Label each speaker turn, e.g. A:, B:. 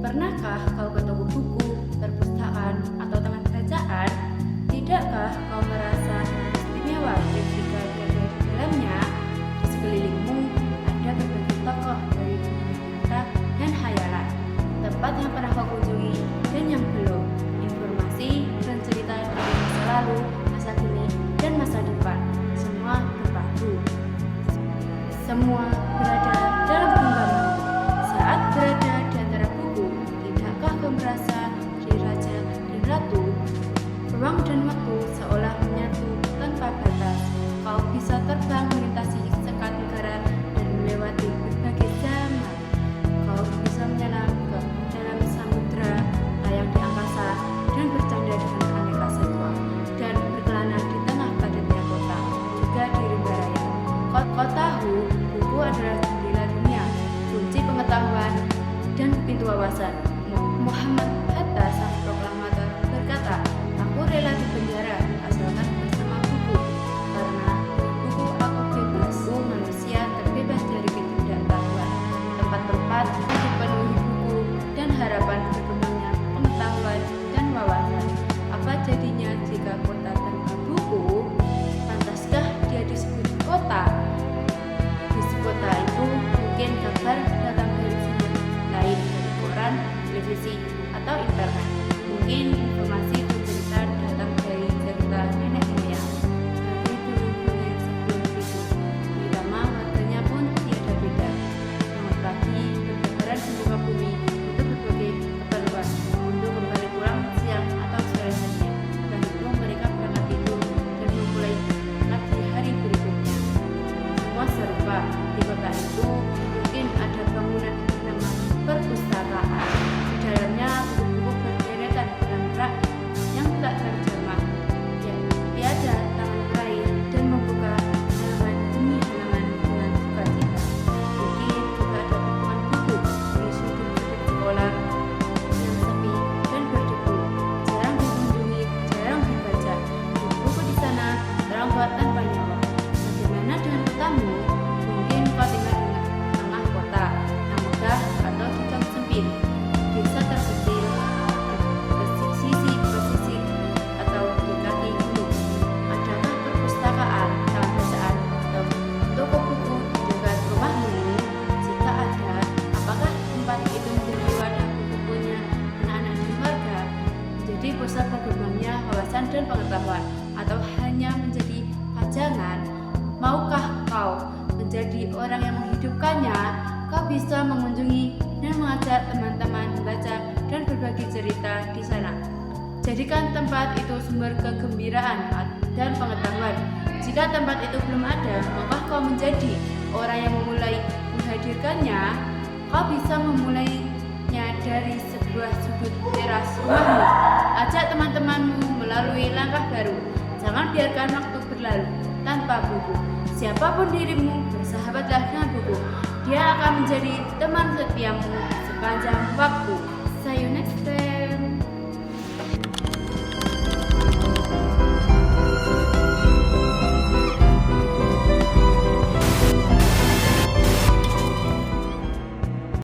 A: Pernahkah kau ke toko buku, perpustakaan, atau taman bacaan? Tidakkah kau merasa istimewa ketika berada di dalamnya? Di sekelilingmu ada berbagai tokoh dari dunia nyata dan khayalan, tempat yang pernah kau kunjungi dan yang belum, informasi dan cerita dari masa lalu, masa kini, dan masa depan. Semua berpadu. Semua berada dalam genggaman. Saat berada di antara buku, tidakkah kau merasa jadi raja dan ratu? Ruang dan waktu seolah menyatu tanpa batas. Kau bisa terbang melintasi sekat negara dan melewati berbagai zaman. Kau bisa menyelam ke dalam samudra, layang di angkasa, dan bercanda dengan aneka satwa, dan berkelana di tengah padatnya kota, juga di rimba raya. Kau tahu, buku adalah jendela dunia, kunci pengetahuan, dan pintu wawasan. Muhammad Hatta, sang proklamator, berkata, "Aku rela di penjara asalkan bersama buku, karena buku aku bebas. Manusia terbebas dari ketidaktahuan. Tempat-tempat yang dipenuhi buku dan harapan berkembangnya pengetahuan dan wawasan. Apa jadinya jika kota tanpa buku? Pantaskah dia disebut kota? Di kota itu mungkin kabar datang dari sumber lain, dari koran, televisi, atau internet. Mungkin informasi dan cerita datang dari cerita nenek moyang, dari dulu yang sebelum itu. Irama warganya pun tiada beda. Selamat pagi, bertebaran di muka bumi untuk berbagai keperluan, untuk kembali pulang siang atau sore harinya. Setelah itu mereka berangkat tidur dan memulai lagi hari berikutnya. Semua serupa. Di kota itu mungkin ada bangunan bernama perpustakaan. Di dalamnya buku-buku berderetan dengan rak yang tak terjemah. Tiada tangan meraih dan membuka halaman demi halaman dengan sukacita. Mungkin juga ada tumpukan buku di sudut-sudut sekolah yang sepi dan berdebu, jarang dikunjungi, jarang dibaca. Buku di sana terangkat tanpa nyawa. Bagaimana dengan kotamu? Mungkin kau tinggal di tengah kota yang megah atau di gang sempit, desa terpencil, sisi pesisir, atau di kaki gunung. Adakah perpustakaan, taman bacaan, atau toko buku di dekat rumahmu? Jika ada, apakah tempat itu menjadi wadah bukunya anak-anak di warga, menjadi pusat berkembangnya wawasan dan pengetahuan, atau hanya menjadi pajangan? Maukah kau menjadi orang yang menghidupkannya? Kau bisa mengunjungi dan mengajak teman-teman membaca dan berbagi cerita di sana. Jadikan tempat itu sumber kegembiraan dan pengetahuan. Jika tempat itu belum ada, maka kau menjadi orang yang memulai menghadirkannya. Kau bisa memulainya dari sebuah sudut teras rumahmu. Ajak teman-temanmu melalui langkah baru. Jangan biarkan waktu berlalu tanpa buku. Siapapun dirimu, bersahabatlah dengan buku. Dia akan menjadi teman setiamu sepanjang waktu. See you next time.